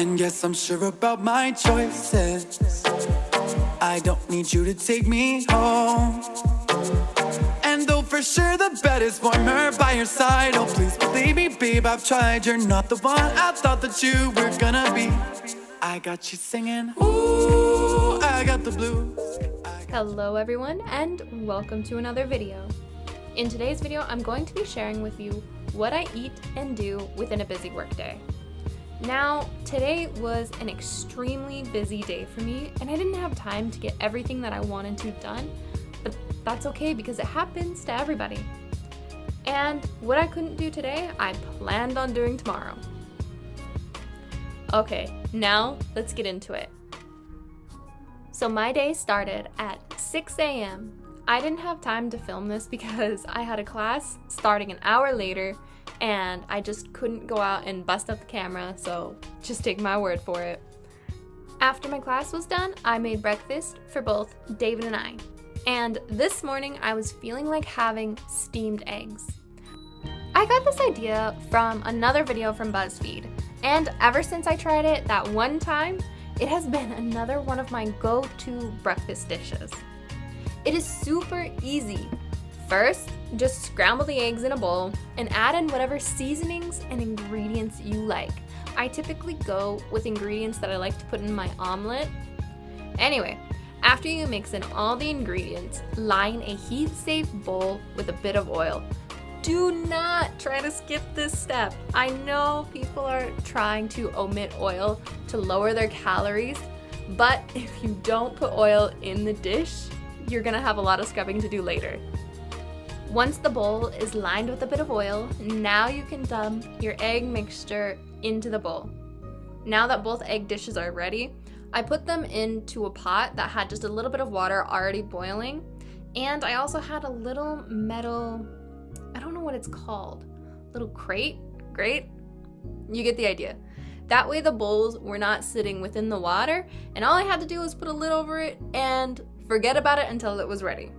And yes, I'm sure about my choices. I don't need you to take me home. And though for sure the bed is warmer by your side, oh please believe me, babe, I've tried. You're not the one I thought that you were gonna be. I got you singing, ooh, I got the blues. Hello everyone, and welcome to another video. In today's video, I'm going to be sharing with you what I eat and do within a busy workday. Now, today was an extremely busy day for me, and I didn't have time to get everything that I wanted to done, but that's okay because it happens to everybody. And what I couldn't do today, I planned on doing tomorrow. Okay, now let's get into it. So my day started at 6 a.m. I didn't have time to film this because I had a class starting an hour later and I just couldn't go out and bust out the camera, so just take my word for it. After my class was done, I made breakfast for both David and I. And this morning I was feeling like having steamed eggs. I got this idea from another video from BuzzFeed, and ever since I tried it that one time, it has been another one of my go-to breakfast dishes. It is super easy. First, just scramble the eggs in a bowl and add in whatever seasonings and ingredients you like. I typically go with ingredients that I like to put in my omelet. Anyway, after you mix in all the ingredients, line a heat-safe bowl with a bit of oil. Do not try to skip this step. I know people are trying to omit oil to lower their calories, but if you don't put oil in the dish, you're gonna have a lot of scrubbing to do later. Once the bowl is lined with a bit of oil, now you can dump your egg mixture into the bowl. Now that both egg dishes are ready, I put them into a pot that had just a little bit of water already boiling, and I also had a little metal, I don't know what it's called, little grate? You get the idea. That way the bowls were not sitting within the water, and all I had to do was put a lid over it and forget about it until it was ready.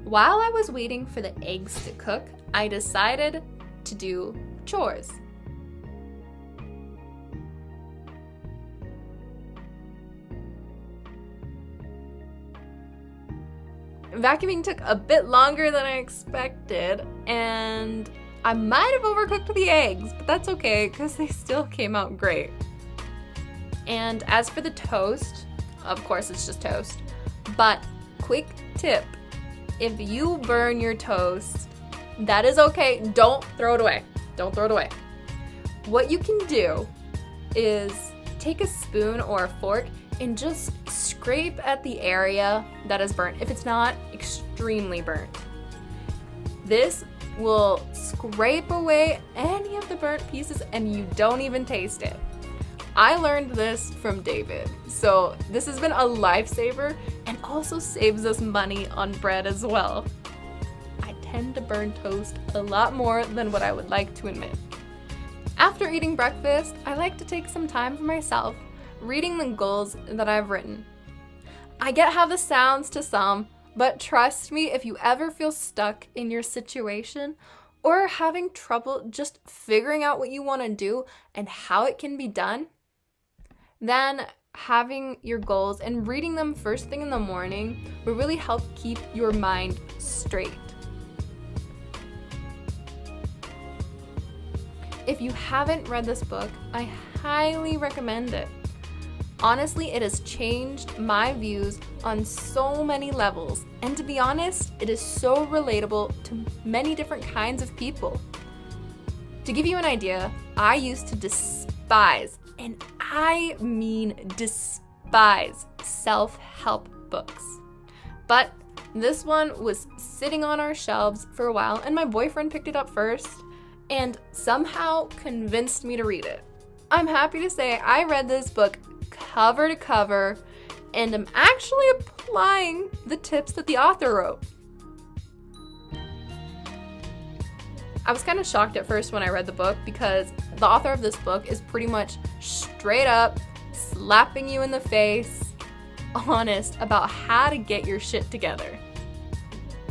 While I was waiting for the eggs to cook, I decided to do chores. Vacuuming took a bit longer than I expected, and I might have overcooked the eggs, but that's okay because they still came out great. And as for the toast, of course it's just toast, but quick tip, if you burn your toast, that is okay, don't throw it away. Don't throw it away. What you can do is take a spoon or a fork and just scrape at the area that is burnt, if it's not extremely burnt. This will scrape away any of the burnt pieces and you don't even taste it. I learned this from David, so this has been a lifesaver and also saves us money on bread as well. I tend to burn toast a lot more than what I would like to admit. After eating breakfast, I like to take some time for myself, reading the goals that I've written. I get how this sounds to some, but trust me, if you ever feel stuck in your situation or having trouble just figuring out what you want to do and how it can be done, then having your goals and reading them first thing in the morning will really help keep your mind straight. If you haven't read this book, I highly recommend it. Honestly, it has changed my views on so many levels, and to be honest, it is so relatable to many different kinds of people. To give you an idea, I used to despise, and I mean despise, self-help books. But this one was sitting on our shelves for a while, and my boyfriend picked it up first and somehow convinced me to read it. I'm happy to say I read this book cover to cover and am actually applying the tips that the author wrote. I was kind of shocked at first when I read the book because the author of this book is pretty much straight up slapping you in the face, honest about how to get your shit together.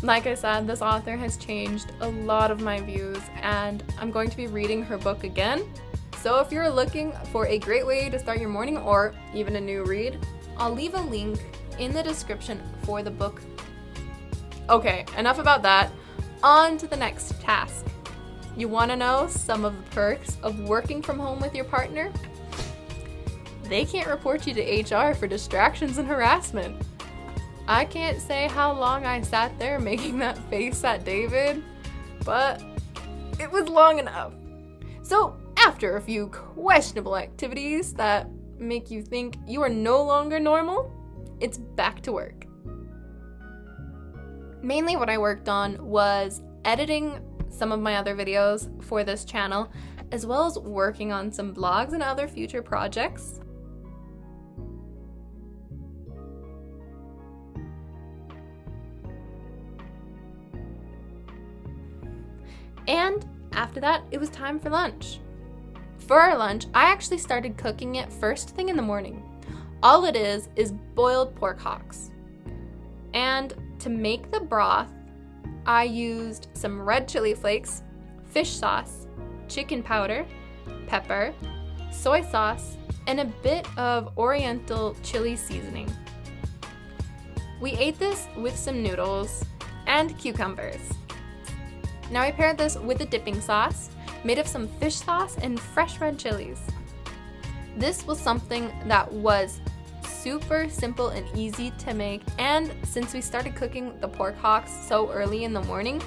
Like I said, this author has changed a lot of my views, and I'm going to be reading her book again. So if you're looking for a great way to start your morning or even a new read, I'll leave a link in the description for the book. Okay, enough about that. On to the next task. You want to know some of the perks of working from home with your partner? They can't report you to HR for distractions and harassment. I can't say how long I sat there making that face at David, but it was long enough. So after a few questionable activities that make you think you are no longer normal, it's back to work. Mainly what I worked on was editing some of my other videos for this channel, as well as working on some blogs and other future projects. And after that, it was time for lunch. For our lunch, I actually started cooking it first thing in the morning. All it is boiled pork hocks. And to make the broth, I used some red chili flakes, fish sauce, chicken powder, pepper, soy sauce, and a bit of oriental chili seasoning. We ate this with some noodles and cucumbers. Now I paired this with a dipping sauce made of some fish sauce and fresh red chilies. This was something that was super simple and easy to make, and since we started cooking the pork hocks so early in the morning,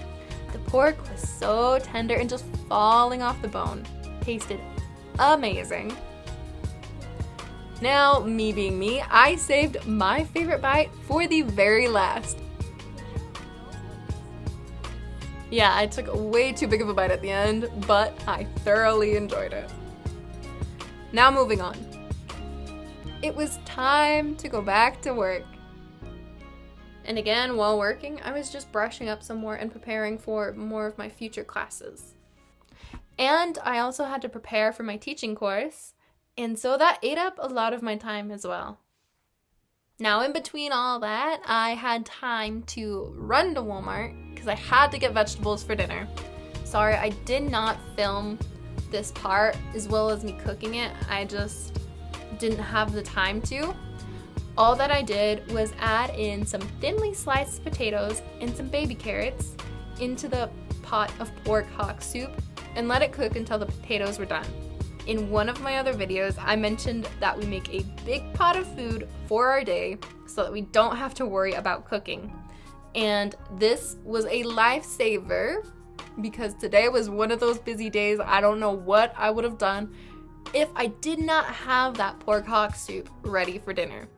the pork was so tender and just falling off the bone. Tasted amazing. Now, me being me, I saved my favorite bite for the very last. Yeah, I took way too big of a bite at the end, but I thoroughly enjoyed it. Now moving on. It was time to go back to work. And again, while working, I was just brushing up some more and preparing for more of my future classes. And I also had to prepare for my teaching course, and so that ate up a lot of my time as well. Now, in between all that, I had time to run to Walmart because I had to get vegetables for dinner. Sorry, I did not film this part as well as me cooking it. I just didn't have the time to. All that I did was add in some thinly sliced potatoes and some baby carrots into the pot of pork hock soup and let it cook until the potatoes were done. In one of my other videos, I mentioned that we make a big pot of food for our day so that we don't have to worry about cooking. And this was a lifesaver because today was one of those busy days. I don't know what I would have done if I did not have that pork hock soup ready for dinner.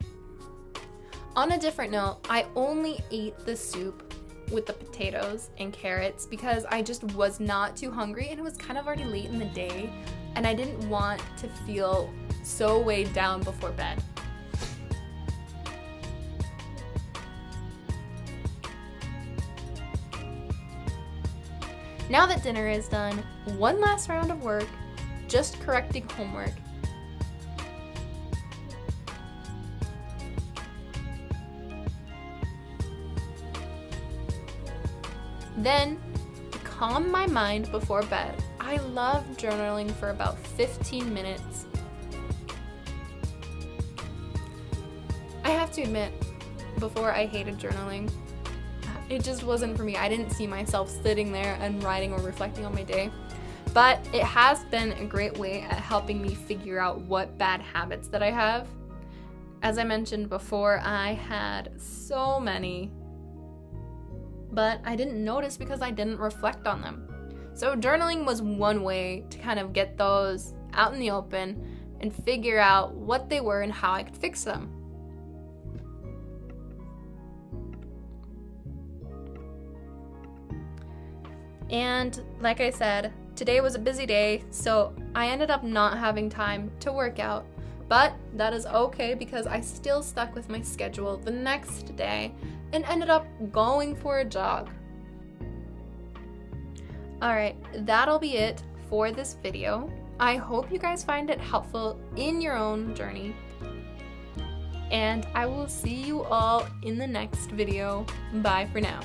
On a different note, I only ate the soup with the potatoes and carrots because I just was not too hungry and it was kind of already late in the day and I didn't want to feel so weighed down before bed. Now that dinner is done, one last round of work, just correcting homework. Then, to calm my mind before bed, I love journaling for about 15 minutes. I have to admit, before I hated journaling. It just wasn't for me. I didn't see myself sitting there and writing or reflecting on my day. But it has been a great way at helping me figure out what bad habits that I have. As I mentioned before, I had so many, but I didn't notice because I didn't reflect on them. So journaling was one way to kind of get those out in the open and figure out what they were and how I could fix them. And like I said, today was a busy day, so I ended up not having time to work out. But that is okay because I still stuck with my schedule the next day and ended up going for a jog. Alright, that'll be it for this video. I hope you guys find it helpful in your own journey. And I will see you all in the next video. Bye for now.